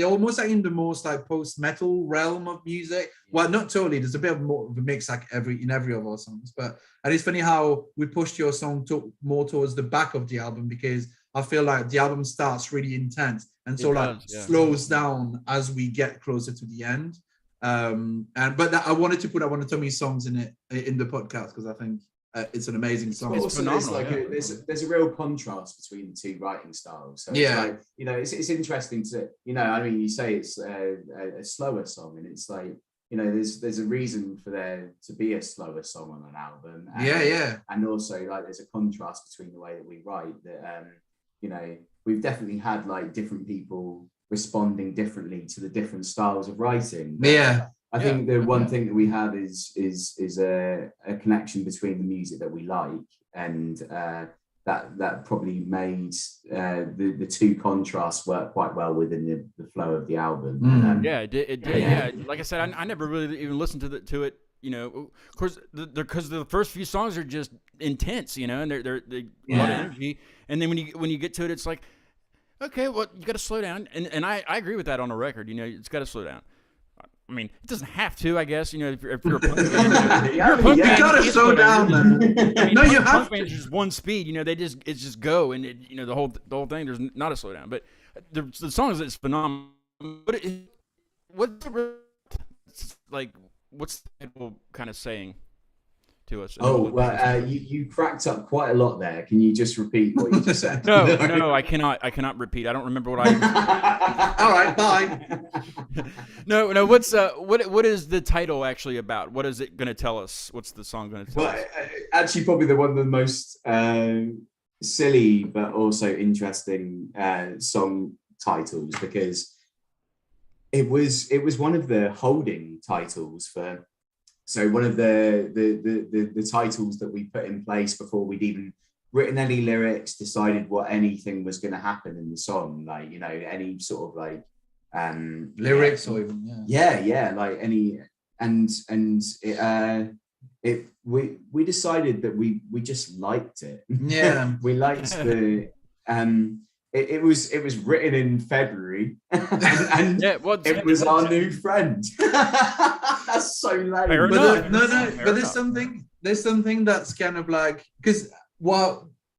almost like in the most like post-metal realm of music. Well, not totally. There's a bit of more of a mix like in every of our songs. And it's funny how we pushed your song more towards the back of the album, because I feel like the album starts really intense and slows down as we get closer to the end. But I wanted to put one of Tommy's songs in the podcast because I think it's an amazing song. It's phenomenal. There's a real contrast between the two writing styles. So it's like, it's interesting to, you say it's a slower song, and it's like, you know, there's a reason for there to be a slower song on an album. And, Yeah. And also, like, there's a contrast between the way that we write. That you know, we've definitely had like different people responding differently to the different styles of writing. But Yeah. I think the one thing that we have is a connection between the music that we like, and that probably made the two contrasts work quite well within the flow of the album. Yeah, it did. Yeah, like I said, I never really even listened to it. You know, of course, because the first few songs are just intense. You know, and they a lot of energy. And then when you get to it, it's like, okay, well, you got to slow down. And I agree with that on a record. You know, it's got to slow down. I mean, it doesn't have to, I guess. You know, if you're a punk band, you gotta slow down, man. I mean, No, you have punk bands just one speed. You know, it's just go, and you know the whole thing. There's not a slow down, but the song is phenomenal. But what's the title kind of saying to us? Oh, well, you cracked up quite a lot there. Can you just repeat what you just said? No, I cannot repeat. I don't remember what I. All right, bye. No. What is the title actually about? What is it going to tell us? What's the song going to tell us? Actually, probably one of the most silly but also interesting song titles, because it was one of the holding titles for. So one of the titles that we put in place before we'd even written any lyrics, decided what anything was going to happen in the song, like, you know, any sort of like lyrics or even like any, and we decided that we just liked it. Yeah. We liked the it was written in February, and it was our new friend. That's so lame. But there's something that's kind of like, because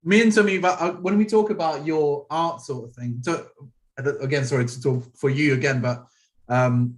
me and Tommy, when we talk about your art sort of thing, again, sorry to talk for you again, but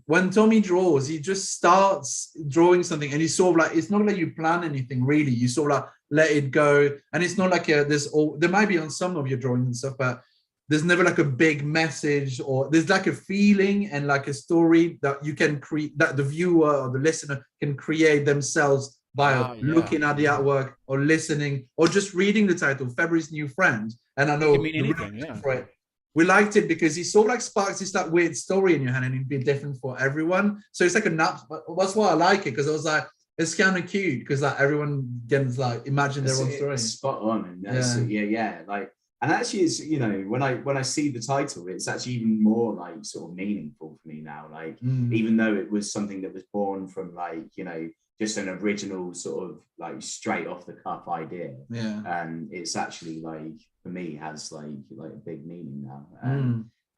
when Tommy draws, he just starts drawing something, and he's sort of like, it's not like you plan anything really, you sort of like let it go, and it's not like there might be on some of your drawings and stuff, but there's never like a big message, or there's like a feeling and like a story that you can create, that the viewer or the listener can create themselves by looking at the artwork or listening or just reading the title, February's New Friend. And I know we liked it because he sort of like sparks this like weird story in your hand, and it'd be different for everyone. So it's like that's why I like it, because I was like, it's kind of cute because like everyone can like imagine their own story. It's spot on, and like. And actually, it's, you know, when I see the title, it's actually even more like sort of meaningful for me now. Like, even though it was something that was born from like, you know, just an original sort of like straight off the cuff idea. Yeah. It's actually like, for me, has like a big meaning now.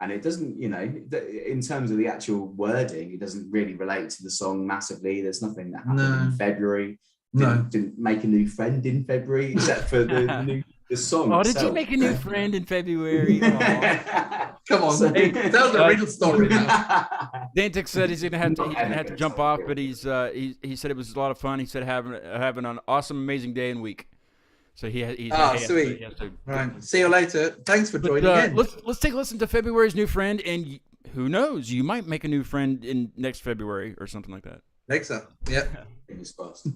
And it doesn't, you know, in terms of the actual wording, it doesn't really relate to the song massively. There's nothing that happened in February. Didn't make a new friend in February, except for the song. Oh, did you make a new friend in February? Come on, tell the real story now. Dantic said he's gonna have to jump off, but he said it was a lot of fun. He said having an awesome, amazing day and week. So he's sweet. Right, see you later. Thanks for joining in. Let's take a listen to February's New Friend, and who knows, you might make a new friend in next February or something like that. Next up, yeah. Fingers crossed.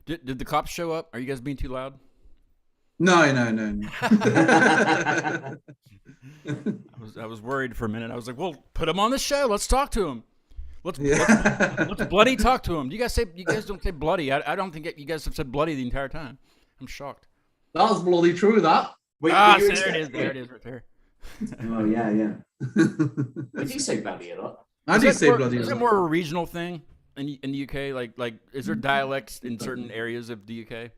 Did the cops show up? Are you guys being too loud? No. I was worried for a minute. I was like, well, put him on the show. Let's talk to him. Let's bloody talk to him. You guys don't say bloody. I don't think you guys have said bloody the entire time. I'm shocked. That was bloody true, that. There it is. There it is right there. Oh, yeah. I do say bloody a lot. I do say bloody. Is it more a regional thing in the UK? Like, is there dialects in certain areas of the UK?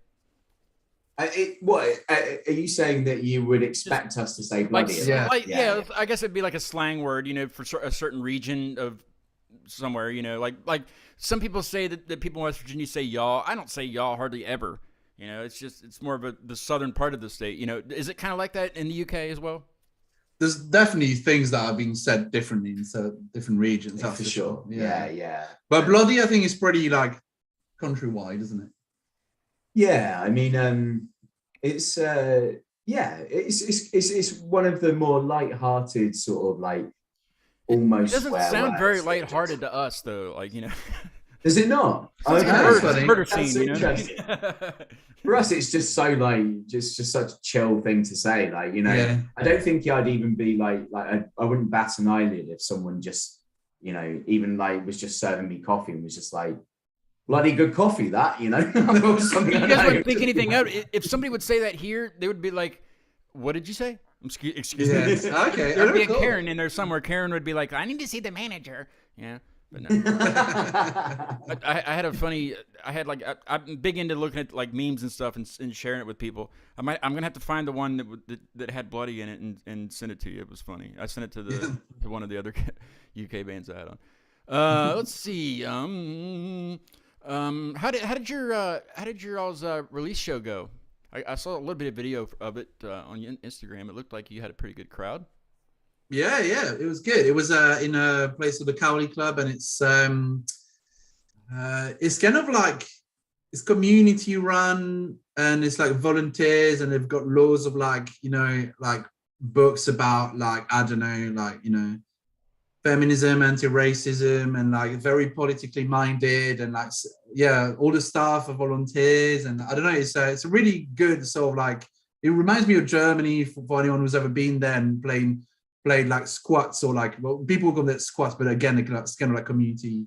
Are you saying that you would expect us to say bloody? Yeah, I guess it'd be like a slang word, for a certain region of somewhere, like some people say that people in West Virginia say y'all. I don't say y'all hardly ever. It's more of the southern part of the state. Is it kind of like that in the UK as well? There's definitely things that are being said differently in different regions. That's for sure. Yeah. But bloody, I think, is pretty like countrywide, isn't it? Yeah, I mean, it's one of the more light-hearted sort of like almost. It doesn't sound very light-hearted to us, though. Like Does it not? Murder scene, interesting. For us, it's just so like just such a chill thing to say. Like I don't think I'd even be like I wouldn't bat an eyelid if someone just even like was just serving me coffee and was just like. Bloody good coffee, that You guys wouldn't think anything out. If somebody would say that here, they would be like, "What did you say?" Excuse me. Okay. There would be a Karen in there somewhere. Karen would be like, "I need to see the manager." Yeah, but no. I'm big into looking at like memes and stuff and sharing it with people. I'm gonna have to find the one that had bloody in it and send it to you. It was funny. I sent it to one of the other UK bands I had on. Let's see. How did your all's release show go? I saw a little bit of video of it on Instagram. It looked like you had a pretty good crowd. Yeah, it was good. It was in a place called the Cowley Club, and it's kind of like it's community run, and it's like volunteers, and they've got loads of like books about like I don't know like feminism, anti-racism, and like very politically minded, and like all the staff are volunteers, and I don't know, it's a really good sort of like, it reminds me of Germany for anyone who's ever been there and played like squats, or like, well, people call it squats, but again it's kind of like community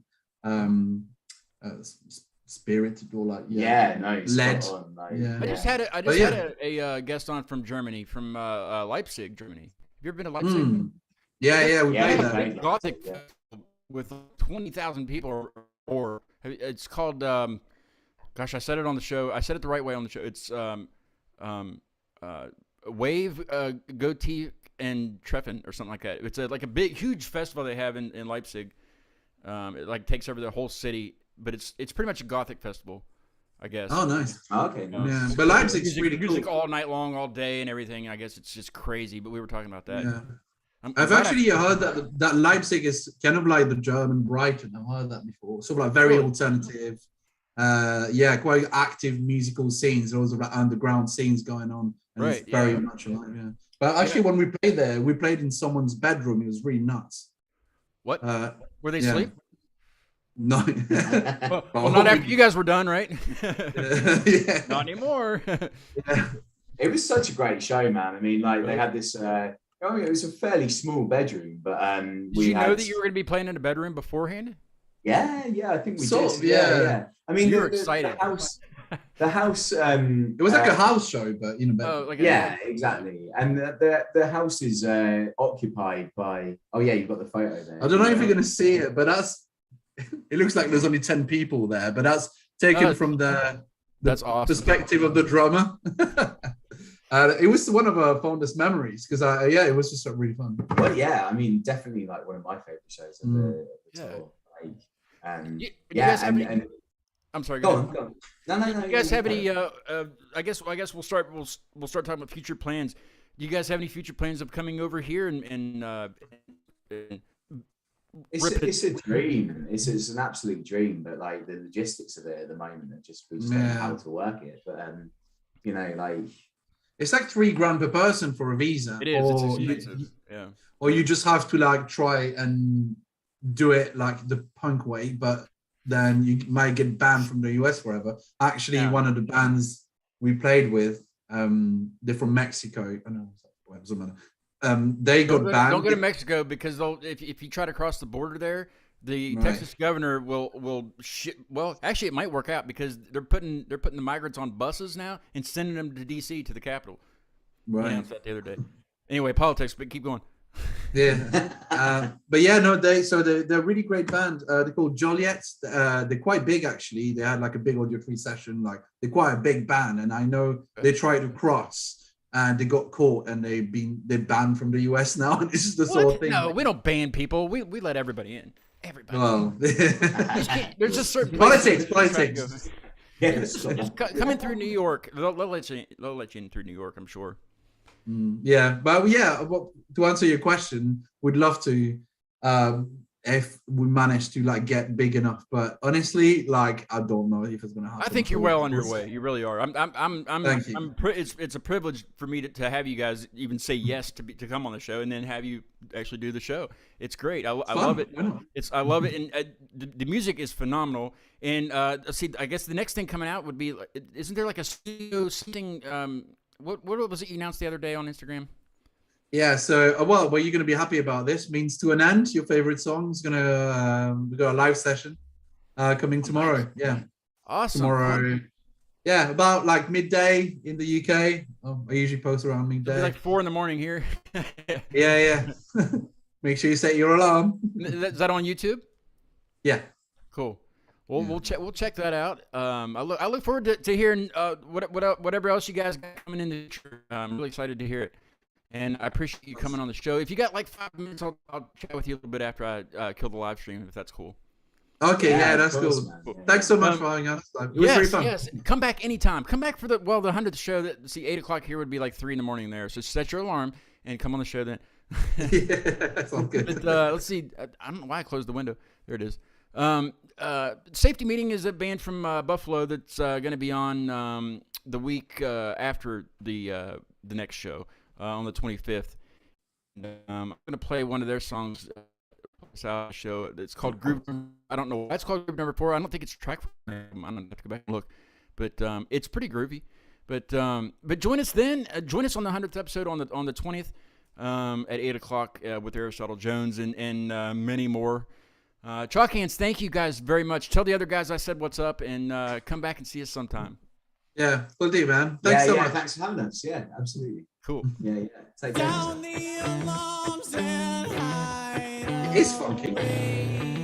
spirited, or like led. I just had a guest on from Germany, from Leipzig, Germany. Have you ever been to Leipzig? Yeah, we played that. Gothic with 20,000 people, or it's called. Gosh, I said it on the show. I said it the right way on the show. It's Wave, Goatee, and Treffen, or something like that. It's like a big, huge festival they have in Leipzig. It like takes over the whole city, but it's pretty much a Gothic festival, I guess. Oh, nice. Okay, nice. Yeah, but Leipzig's really cool. Music all night long, all day, and everything. I guess it's just crazy. But we were talking about that. Yeah. I've actually heard that Leipzig is kind of like the German Brighton. I've heard that before. Sort of like very alternative, quite active musical scenes. There's also like underground scenes going on, and it's very much alive. Yeah. But actually, when we played there, we played in someone's bedroom. It was really nuts. What? Were they asleep? No. well, not after you guys were done, right? Not anymore. It was such a great show, man. I mean, like they had this. It was a fairly small bedroom, but did you know that you were going to be playing in a bedroom beforehand? Yeah, I think we did. Yeah. I mean, you were excited. The house. It was like a house show, but in a bedroom. Exactly. And the house is occupied by. Oh yeah, you've got the photo there. I don't know if you're going to see it, but it looks like there's only 10 people there, but that's taken from the awesome. Perspective of the drummer. It was one of our fondest memories because it was just really fun. Well, yeah, I mean, definitely like one of my favorite shows of the tour. Like, I'm sorry. Go on. No. You guys have any? I guess we'll start talking about future plans. Do you guys have any future plans of coming over here and It's a dream. It's an absolute dream, but like the logistics of it at the moment are just we just don't know how to work it. But like. It's like $3,000 per person for a visa. It is. It's expensive. Or you just have to like try and do it like the punk way. But then you might get banned from the US forever. Actually, Yeah. one of the bands we played with, they're from Mexico. I know, doesn't matter. They got banned. Don't go to Mexico because if you try to cross the border there, the Right. Texas governor will shit. Well, actually, it might work out because they're putting the migrants on buses now and sending them to D.C. to the Capitol. I Right. announced that the other day. Anyway, politics, but keep going. Yeah. But yeah, no, they're a really great band. They're called Joliet. They're quite big actually. They had like a big audio free session. Like they're quite a big band, and I know they tried to cross and they got caught and they're banned from the US now. And this is the sort of thing. No, we don't ban people. We let everybody in. Everybody. Well, There's just certain Politics, places that you try to politics. go. Yes. Just coming through New York, they'll let you in through New York, I'm sure. Yeah, but yeah, to answer your question, we'd love to if we manage to like get big enough. But honestly, like I don't know if it's gonna happen. I think you're well on your way. You really are. Thank you. It's a privilege for me to have you guys even say yes to come on the show and then have you actually do the show. It's great. I love it. I love it, and the music is phenomenal. And see, I guess the next thing coming out would be, isn't there like a studio something? What was it you announced the other day on Instagram? Yeah, so well, you're going to be happy about this. Means to an End, your favorite song is gonna we got a live session coming tomorrow. Nice. Yeah, Awesome. tomorrow. Yeah, about like midday in the UK. I usually post around It'll midday. be like 4 a.m. here. Yeah. Make sure you set your alarm. Is that on YouTube? Yeah. Cool. Well, we'll check that out. I look forward to hearing whatever else you guys got coming in the future. I'm really excited to hear it, and I appreciate you coming on the show. If you got like 5 minutes, I'll chat with you a little bit after I kill the live stream, if that's cool. Okay, yeah, that's of course, cool. man. Thanks so much for having us. It was very fun. Yes. Come back anytime. Come back for the 100th show. 8 o'clock here would be like 3 a.m. there. So set your alarm and come on the show then. Yeah, sounds good. But, let's see. I don't know why I closed the window. There it is. Safety Meeting is a band from Buffalo that's going to be on the week after the next show on the 25th. I'm going to play one of their songs. Show. It's called Group. I don't know why it's called Group Number 4. I don't think it's track. I don't have to go back and look, but it's pretty groovy. But join us then. Join us on the 100th episode on the 20th at 8 o'clock with Aristotle Jones and many more. Chalk Hands, thank you guys very much. Tell the other guys I said what's up, and come back and see us sometime. Yeah, will do, man. Thanks so much. Thanks for having us. Yeah, absolutely. Cool. Yeah. Take care. Down the alarms and hide It's funky.